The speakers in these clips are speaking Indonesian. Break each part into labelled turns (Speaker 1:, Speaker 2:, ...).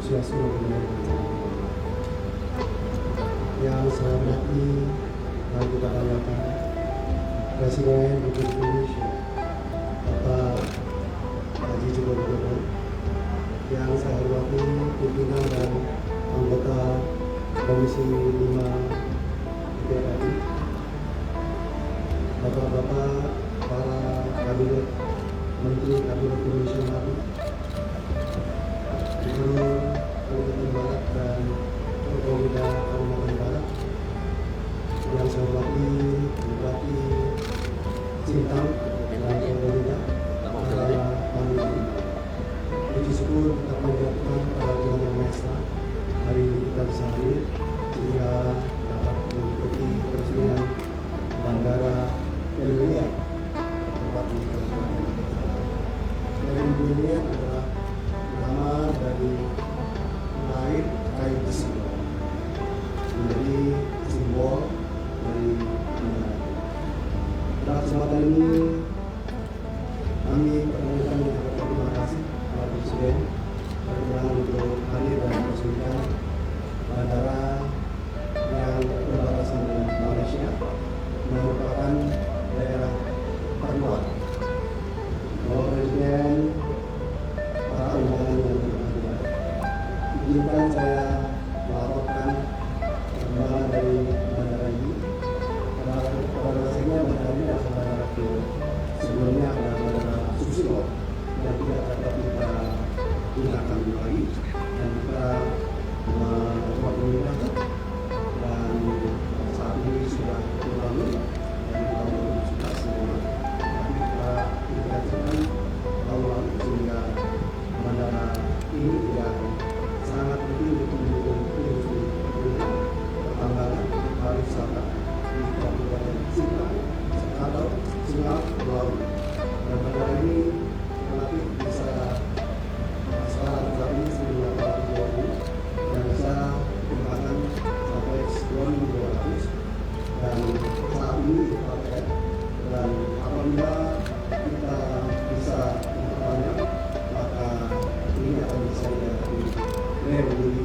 Speaker 1: Swastiastu. Yang saya hormati dan juga banggakan Presiden Republik Indonesia Bapak Haji Joko Widodo, yang saya hormati pimpinan dan anggota Komisi 5 DPR RI, Bapak-bapak para kabinet Menteri Kabinet Indonesia Maju, Gubernur Kalimantan Barat dan Forkopimda Kalimantan Barat, yang saya hormati Bupati Sintang dan Forkopimda, para panitia. Puji syukur kita panjatkan pada Tuhan Yang Maha Esa, hari ini kita bisa hadir sehingga dapat mengikuti peresmian Bandara Indonesia tempat ini. Dari ini adalah nama dari air kayu besi menjadi simbol dari negara. Pada kesempatan ini kami perkenalkan mengucapkan terima kasih kepada Presiden berkenan untuk hadir dan meresmikan bandara yang berbatasan dengan Malaysia, merupakan daerah terluar. Bapak Presiden, para undangan yang berbahagia, izinkan saya melaporkan perkembangan dari bandara ini. Pada dasarnya bandara ini adalah bandara sebelumnya ada bandara Susilo yang tidak dapat kita gunakan lagi, dan kita mencoba menggunakan, dan saat ini sudah dibangun dari tahun 2011. Tapi kita indikasikan tahun lalu sehingga bandara ini juga sangat penting untuk mendukung industri pertambangan pariwisata di Kabupaten Sintang atau Singap Pulau. Dan bandara ini relatif bisa sekarang saat ini 1820 dan bisa dikembangkan sampai 2200, dan saat ini dipakai. Dan apabila kita bisa memperbanyak, maka ini akan bisa jadi reuni.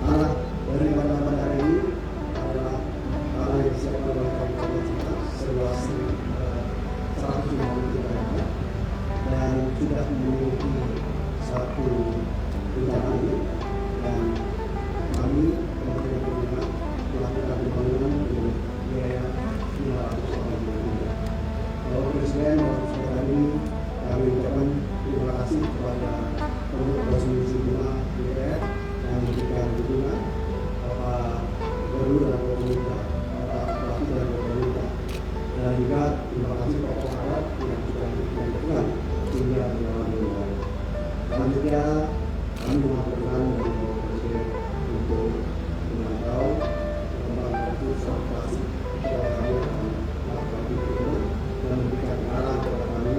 Speaker 1: Arah dari bandara ini adalah arah yang disiapkan oleh Kabupaten Sintang seluas 150 km dan sudah memiliki satu rencana ini, dan kami Kementerian Perhubungan melakukan pembangunan dengan biaya 580 miliar. Bapak Presiden, Bapak Saudara, ini kami ucapkan terima kasih kepada Komisi 5 DPR yang memberikan dukungan, Bapak Gubernur dan Forkopimda, Bapak Bupati dan Forkopimda, dan juga terima kasih Pak Pengarah yang sudah memberikan dukungan hingga berjalan dengan baik. Selanjutnya kami mengaturkan dari Bapak Presiden untuk memantau perkembangan proses transportasi kepada kami dan Gubernur, dan memberikan arahan kepada kami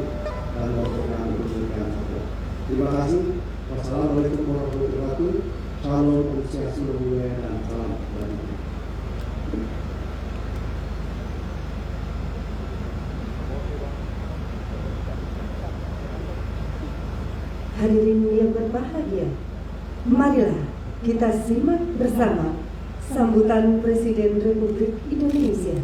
Speaker 1: dan melakukan penyelesaian. Terima kasih. Wassalamualaikum warahmatullahi wabarakatuh. Salam Swastiastu dan salam kebajikan.
Speaker 2: Hadirin yang berbahagia, marilah kita simak bersama sambutan Presiden Republik Indonesia,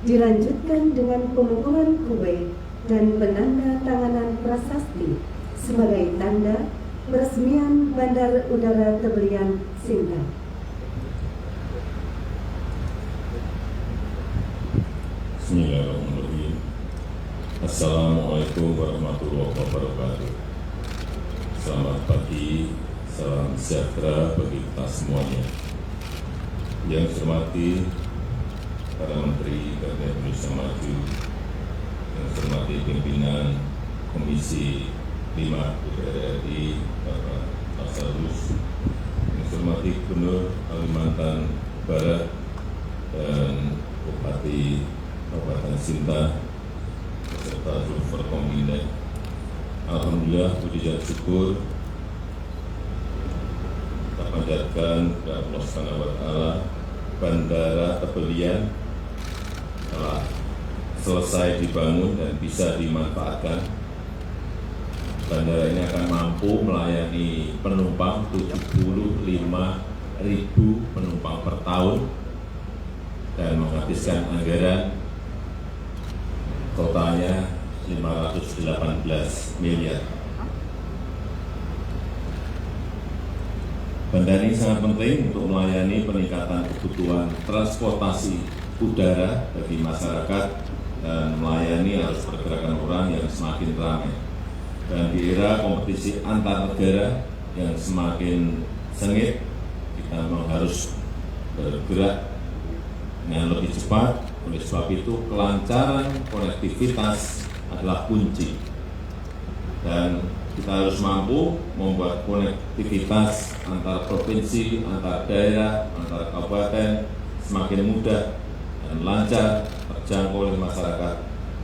Speaker 2: dilanjutkan dengan pemukulan kube dan penandatanganan prasasti sebagai tanda peresmian Bandar Udara Tebelian Sintang.
Speaker 3: Bismillahirrahmanirrahim. Assalamualaikum warahmatullahi wabarakatuh. Selamat pagi, salam sejahtera bagi kita semuanya. Yang saya hormati para Menteri Kabinet Indonesia Maju, yang saya hormati pimpinan Komisi 5 DPR RI, Bapak Lasarus, yang saya hormati Gubernur Kalimantan Barat dan Bupati Kabupaten Sintang beserta seluruh Forkopimda. Alhamdulillah, puji dan syukur kita panjatkan kepada Allah SWT. Bandara Tebelian telah selesai dibangun dan bisa dimanfaatkan bandara ini akan mampu melayani penumpang 75.000 penumpang per tahun dan menghabiskan anggaran totalnya 518 miliar. Bandara ini sangat penting untuk melayani peningkatan kebutuhan transportasi udara bagi masyarakat dan melayani arus pergerakan orang yang semakin ramai. Dan di era kompetisi antar negara yang semakin sengit, kita memang harus bergerak dengan lebih cepat. Oleh sebab itu, kelancaran konektivitas adalah kunci. Dan kita harus mampu membuat konektivitas antar provinsi, antar daerah, antar kabupaten semakin mudah dan lancar terjangkau oleh masyarakat,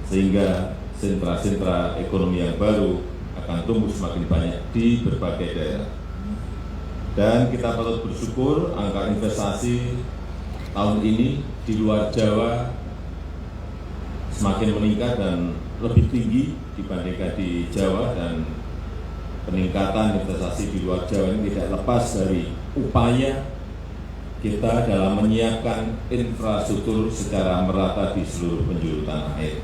Speaker 3: sehingga sentra-sentra ekonomi yang baru akan tumbuh semakin banyak di berbagai daerah. Dan kita patut bersyukur angka investasi tahun ini di luar Jawa semakin meningkat dan lebih tinggi dibandingkan di Jawa, dan peningkatan investasi di luar Jawa ini tidak lepas dari upaya kita dalam menyiapkan infrastruktur secara merata di seluruh penjuru tanah air.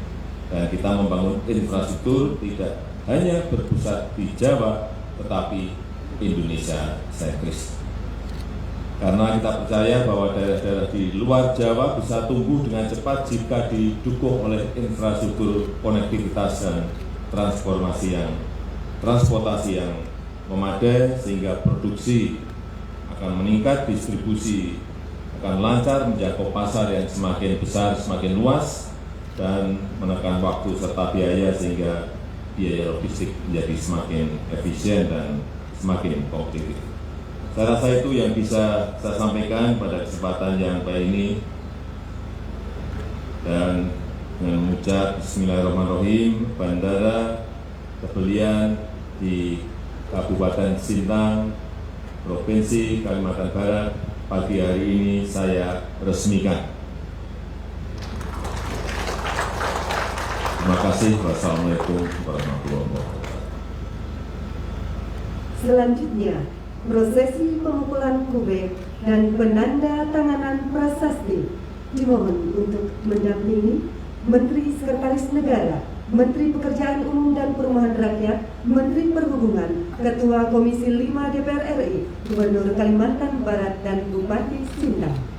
Speaker 3: Dan kita membangun infrastruktur tidak hanya berpusat di Jawa, tetapi Indonesia sentris. Karena kita percaya bahwa daerah-daerah di luar Jawa bisa tumbuh dengan cepat jika didukung oleh infrastruktur konektivitas dan transportasi yang memadai, sehingga produksi akan meningkat, distribusi akan lancar, menjangkau pasar yang semakin besar, semakin luas, dan menekan waktu serta biaya, sehingga biaya logistik menjadi semakin efisien dan semakin kompetitif. Saya rasa itu yang bisa saya sampaikan pada kesempatan yang baik ini. Dan dengan mengucap Bismillahirrahmanirrahim, Bandara Tebelian di Kabupaten Sintang, Provinsi Kalimantan Barat, pagi hari ini saya resmikan. Terima kasih. Wassalamualaikum warahmatullahi wabarakatuh.
Speaker 2: Selanjutnya, prosesi pemukulan kubek dan penanda tanganan prasasti dimohon untuk mendampingi Menteri Sekretaris Negara, Menteri Pekerjaan Umum dan Perumahan Rakyat, Menteri Perhubungan, Ketua Komisi 5 DPR RI, Gubernur Kalimantan Barat, dan Bupati Sintang.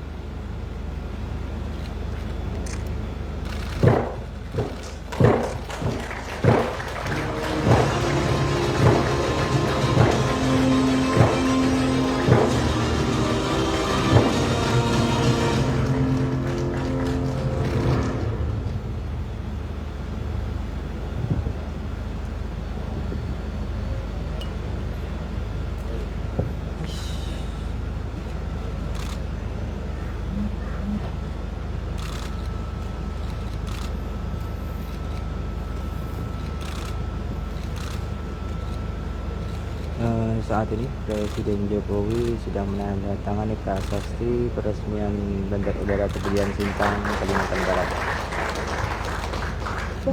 Speaker 4: Saat ini Presiden Jokowi sedang menandatangani prasasti peresmian Bandara Udara Tebelian Sintang, Kalimantan Barat.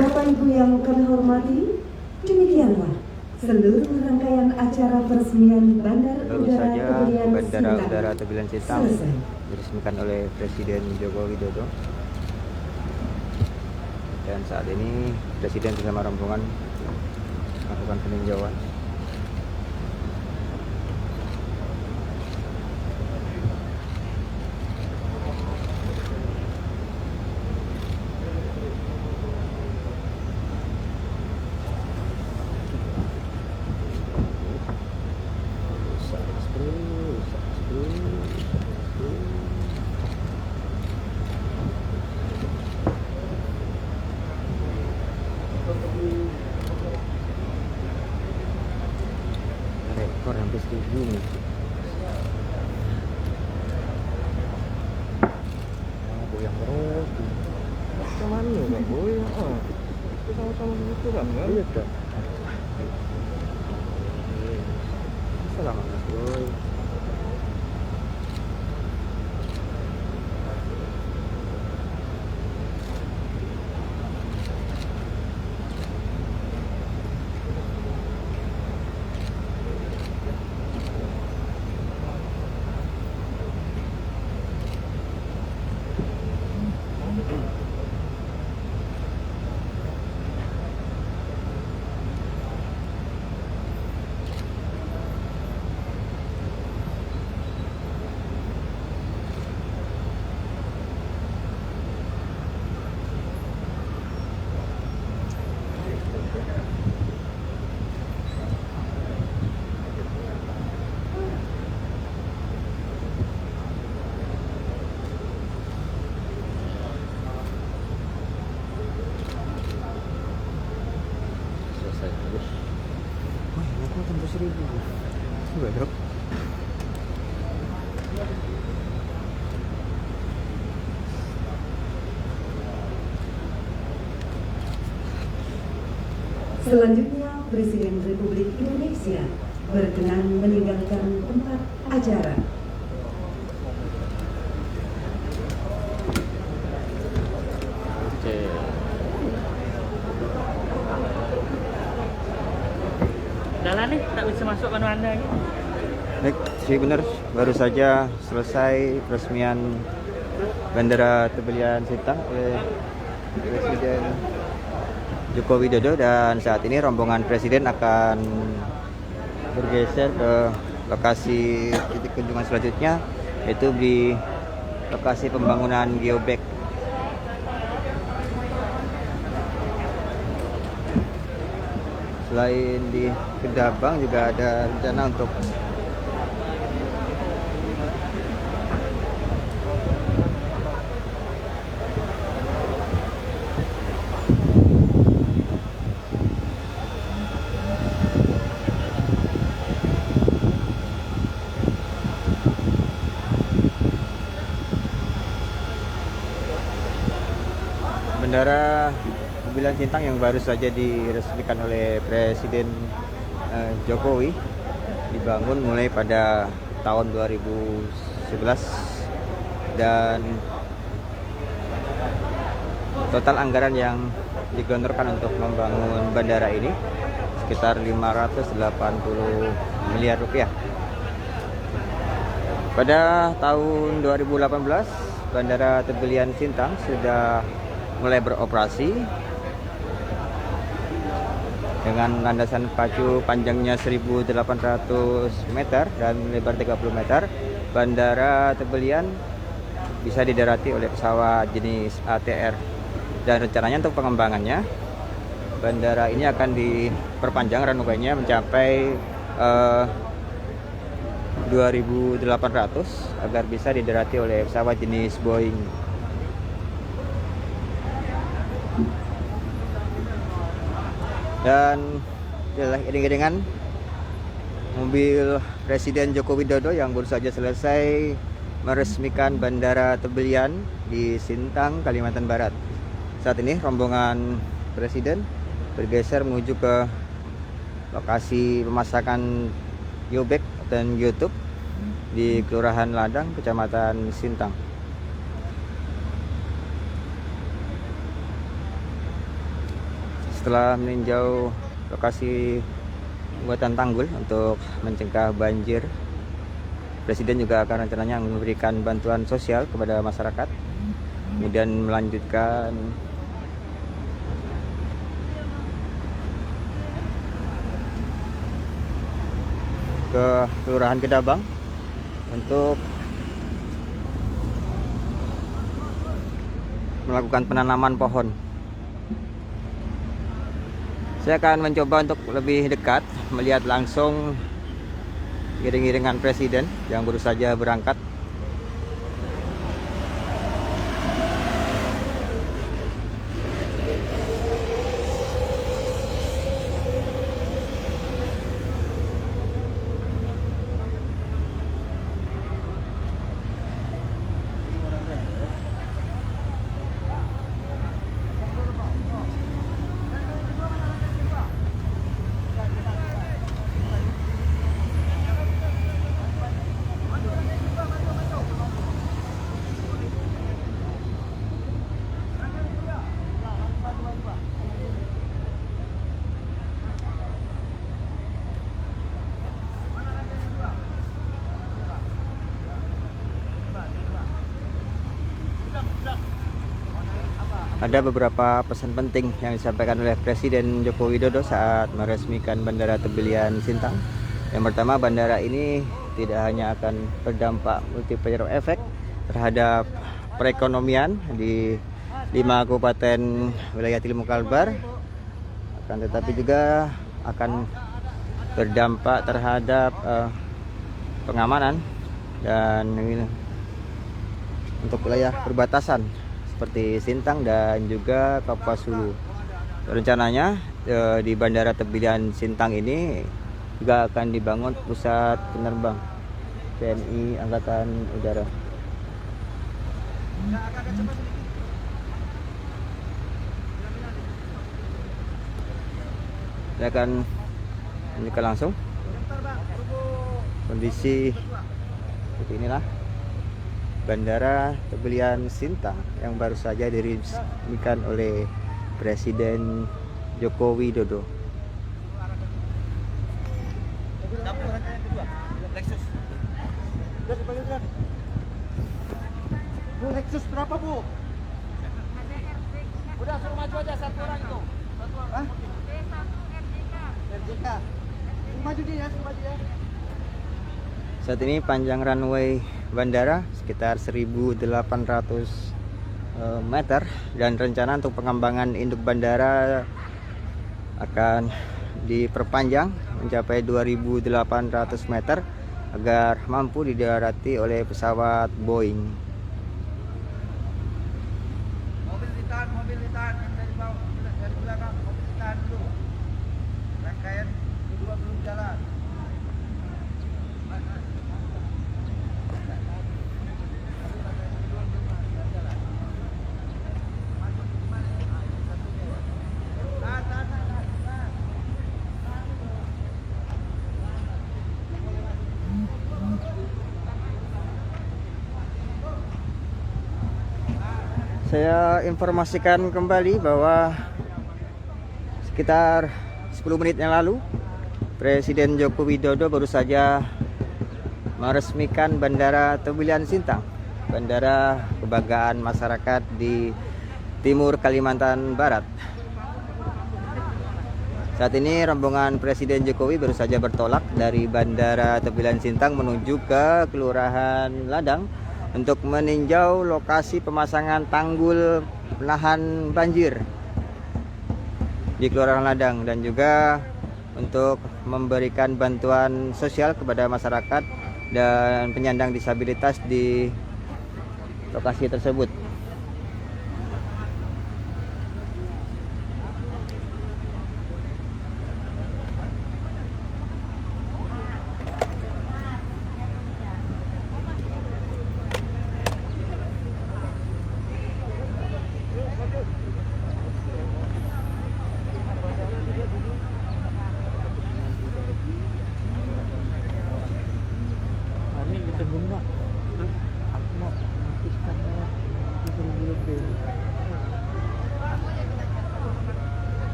Speaker 2: Bapak Ibu yang kami hormati, demikianlah seluruh rangkaian acara peresmian Bandara
Speaker 4: Baru
Speaker 2: Udara
Speaker 4: saja
Speaker 2: Tebelian
Speaker 4: Bandara
Speaker 2: Sintang
Speaker 4: Udara Tebelian Sintang
Speaker 2: selesai.
Speaker 4: diresmikan oleh Presiden Joko Widodo. Dan saat ini Presiden bersama rombongan melakukan peninjauan. Rekor hampir 1000 nih. Goyang terus. Cuman ya nggak goyang. Itu sama-sama gitu kan? Iya kan. Selamat boy. Oh, tembus 1000. Coba, Bro.
Speaker 2: Selanjutnya, Presiden Republik Indonesia berkenan meninggalkan tempat acara.
Speaker 4: Oke.
Speaker 5: Jalan nih, tak bisa masuk mana ini.
Speaker 4: Baik, sih benar. Baru saja selesai peresmian Bandara Tebelian Sintang oleh Presiden Joko Widodo, dan saat ini rombongan Presiden akan bergeser ke lokasi titik kunjungan selanjutnya, yaitu di lokasi pembangunan geobag. Selain di Kedabang juga ada rencana untuk Bandara Tebelian Sintang yang baru saja diresmikan oleh Presiden Jokowi, dibangun mulai pada tahun 2011 dan total anggaran yang digelontorkan untuk membangun bandara ini sekitar 580 miliar rupiah. Pada tahun 2018, Bandara Tebelian Sintang sudah mulai beroperasi dengan landasan pacu panjangnya 1.800 meter dan lebar 30 meter. Bandara Tebelian bisa didarati oleh pesawat jenis ATR, dan rencananya untuk pengembangannya bandara ini akan diperpanjang runway-nya mencapai 2.800 agar bisa didarati oleh pesawat jenis Boeing. Dan iring-iringan mobil Presiden Joko Widodo yang baru saja selesai meresmikan Bandara Tebelian di Sintang, Kalimantan Barat. Saat ini rombongan Presiden bergeser menuju ke lokasi pemasakan geobag dan YouTube di Kelurahan Ladang, Kecamatan Sintang. Setelah meninjau lokasi pembuatan tanggul untuk mencegah banjir, Presiden juga akan rencananya memberikan bantuan sosial kepada masyarakat, kemudian melanjutkan ke Kelurahan Kedabang untuk melakukan penanaman pohon. Saya akan mencoba untuk lebih dekat melihat langsung iring-iringan Presiden yang baru saja berangkat. Ada beberapa pesan penting yang disampaikan oleh Presiden Joko Widodo saat meresmikan Bandara Tebelian Sintang. Yang pertama, bandara ini tidak hanya akan berdampak multiplier effect terhadap perekonomian di 5 kabupaten wilayah Tilemu Kalbar, akan tetapi juga akan berdampak terhadap pengamanan dan untuk wilayah perbatasan seperti Sintang dan juga Kapuas Hulu. Rencananya di Bandara Tebelian Sintang ini juga akan dibangun pusat penerbang TNI Angkatan Udara. Saya akan menunjukkan langsung kondisi seperti inilah Bandara Tebelian Sintang yang baru saja diresmikan oleh Presiden Joko Widodo.
Speaker 1: Bu, Lexus berapa, Bu? Udah suruh maju aja satu orang itu. Hah? RJK. Suruh maju dia, suruh maju ya.
Speaker 4: Saat ini panjang runway bandara sekitar 1.800 meter dan rencana untuk pengembangan induk bandara akan diperpanjang mencapai 2.800 meter agar mampu didarati oleh pesawat Boeing.
Speaker 1: Mobil ditahan yang dari bawah, dari belakang, mobil ditahan dulu. Rangkaian kedua belum jalan.
Speaker 4: Saya informasikan kembali bahwa sekitar 10 menit yang lalu Presiden Joko Widodo baru saja meresmikan Bandara Tebelian Sintang, bandara kebanggaan masyarakat di timur Kalimantan Barat. Saat ini rombongan Presiden Jokowi baru saja bertolak dari Bandara Tebelian Sintang menuju ke Kelurahan Ladang untuk meninjau lokasi pemasangan tanggul penahan banjir di Kelurahan Ladang dan juga untuk memberikan bantuan sosial kepada masyarakat dan penyandang disabilitas di lokasi tersebut.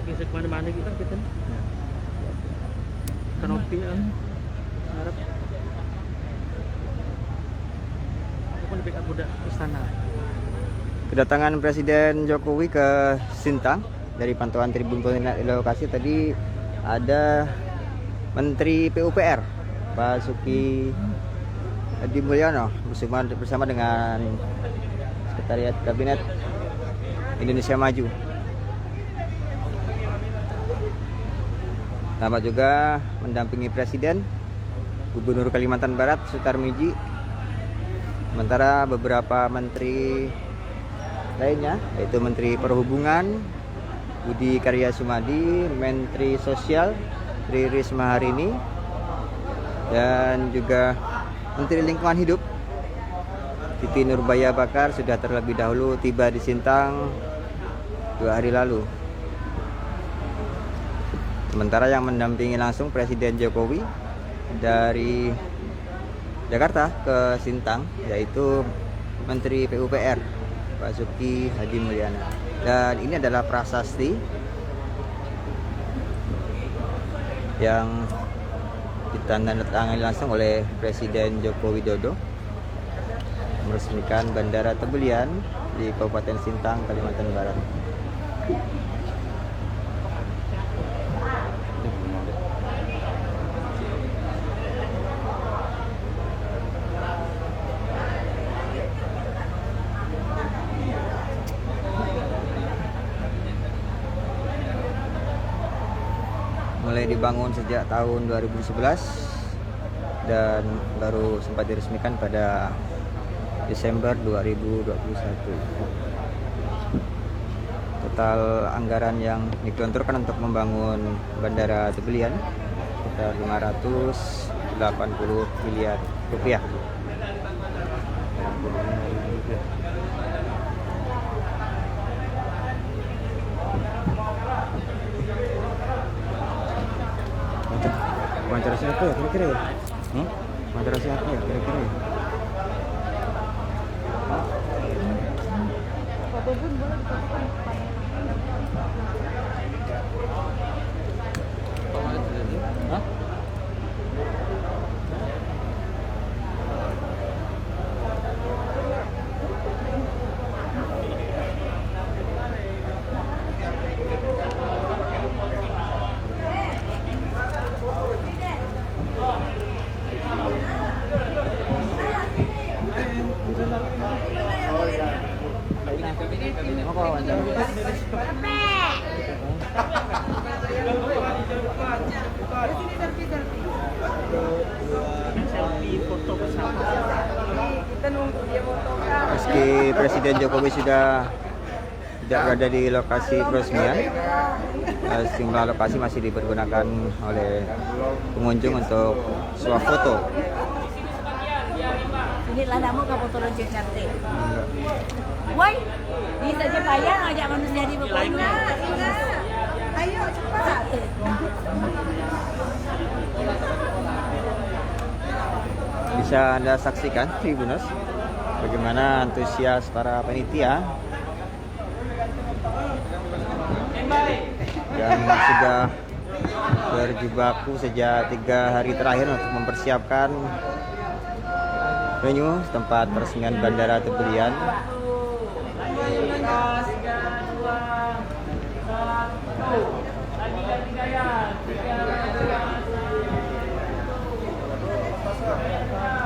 Speaker 5: Bisa kemana-mana gitu kita nih. Kanopi kan. Harap. Aku pun backup budak istana.
Speaker 4: Kedatangan Presiden Jokowi ke Sintang, dari pantauan Tribun Koordinat lokasi tadi ada Menteri PUPR Pak Suki Hadi Mulyono bersama dengan Sekretariat Kabinet Indonesia Maju. Tampak juga mendampingi Presiden Gubernur Kalimantan Barat Sutarmiji, sementara beberapa menteri lainnya yaitu Menteri Perhubungan Budi Karya Sumadi, Menteri Sosial Tri Risma Harini, dan juga Menteri Lingkungan Hidup Siti Nurbaya Bakar sudah terlebih dahulu tiba di Sintang 2 hari lalu. Sementara yang mendampingi langsung Presiden Jokowi dari Jakarta ke Sintang yaitu Menteri PUPR Pak Suki Hadi Mulyono. Dan ini adalah prasasti yang ditandatangani langsung oleh Presiden Joko Widodo meresmikan Bandara Tebelian di Kabupaten Sintang, Kalimantan Barat. Mulai dibangun sejak tahun 2011 dan baru sempat diresmikan pada Desember 2021. total anggaran yang digelontorkan untuk membangun Bandara Tebelian sekitar 580 miliar rupiah. Wawancara siapa ya kira-kira ya? Wawancara siapa ya kira-kira ya?
Speaker 5: Selfie foto bersama.
Speaker 4: Meski Presiden Jokowi sudah tidak berada di lokasi peresmian, sejumlah lokasi masih dipergunakan oleh pengunjung untuk swafoto.
Speaker 6: Inilah namu kamu turun cantik. Woi, bisa aja bayang ajak manusia di berkona. Ayo cepat.
Speaker 4: Bisa Anda saksikan Tribuners bagaimana antusias para panitia yang sudah berjibaku sejak 3 hari terakhir untuk mempersiapkan venue tempat peresmian Bandara Tebelian.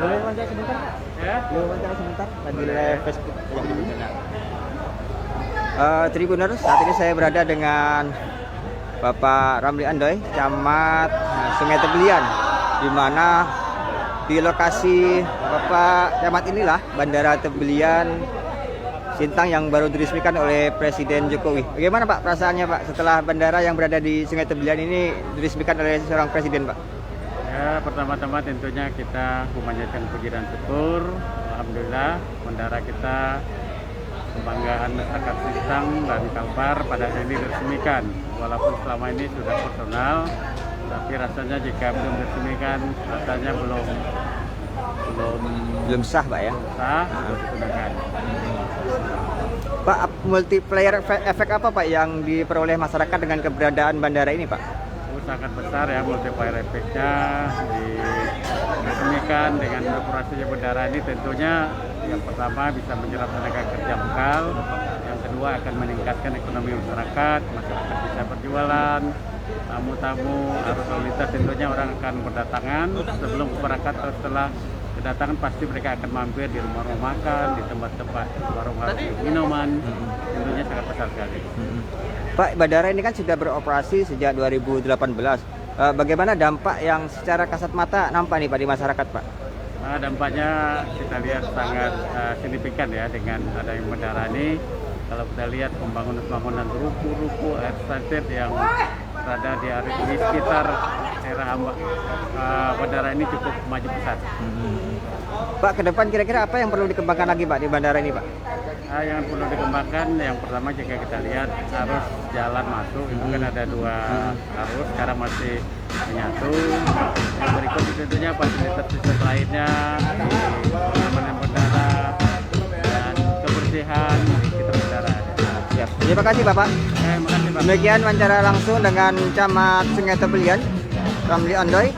Speaker 4: Boleh wawancara sebentar, Pak?
Speaker 5: Ya?
Speaker 4: Boleh wawancara sebentar? Lagi live Facebook yang benar. Tribuners, saat ini saya berada dengan Bapak Ramli Andoy, Camat Sungai Tebelian, di mana di lokasi Bapak Camat inilah Bandara Tebelian Sintang yang baru diresmikan oleh Presiden Jokowi. Bagaimana Pak perasaannya Pak setelah bandara yang berada di Sungai Tebelian ini diresmikan oleh seorang presiden Pak?
Speaker 7: Ya, pertama-tama tentunya kita memanjatkan puji dan syukur. Alhamdulillah bandara kita kebanggaan masyarakat Sintang dan Kalbar pada hari ini diresmikan. Walaupun selama ini sudah personal, tapi rasanya jika belum diresmikan rasanya belum
Speaker 4: Sah Pak ya?
Speaker 7: sah untuk digunakan.
Speaker 4: Pak, multiplier efek apa Pak yang diperoleh masyarakat dengan keberadaan bandara ini Pak?
Speaker 7: Sangat besar ya multiplier efeknya diresmikan dengan beroperasinya bandara ini. Tentunya yang pertama bisa menyerap tenaga kerja lokal, yang kedua akan meningkatkan ekonomi masyarakat bisa berjualan, tamu-tamu arus lalu lintas tentunya orang akan berdatangan sebelum berangkat atau setelah kedatangan pasti mereka akan mampir di rumah-rumah makan, di tempat-tempat warung minuman, tentunya sangat besar sekali.
Speaker 4: Pak, bandara ini kan sudah beroperasi sejak 2018. Bagaimana dampak yang secara kasat mata nampak nih Pak di masyarakat Pak?
Speaker 7: Nah, dampaknya kita lihat sangat signifikan ya dengan adanya bandara ini. Kalau kita lihat pembangunan ruko-ruko estate yang berada di sekitar daerah bandara ini cukup maju pesat.
Speaker 4: Pak, ke depan kira-kira apa yang perlu dikembangkan lagi Pak di bandara ini Pak?
Speaker 7: Yang perlu dikembangkan yang pertama jika kita lihat arus jalan masuk itu kan ada 2 arus, sekarang masih menyatu. Yang berikutnya tentunya fasilitas lainnya di pengamanan bandara dan kebersihan di sekitar bandara.
Speaker 4: Siap. Terima kasih Bapak.
Speaker 7: Terima kasih Pak.
Speaker 4: Demikian wawancara langsung dengan Camat Sungai Tebelian, Ramli Andoy.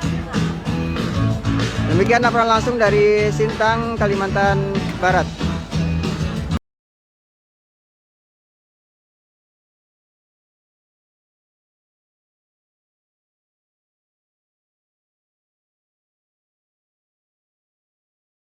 Speaker 4: Demikian laporan langsung dari Sintang, Kalimantan Barat.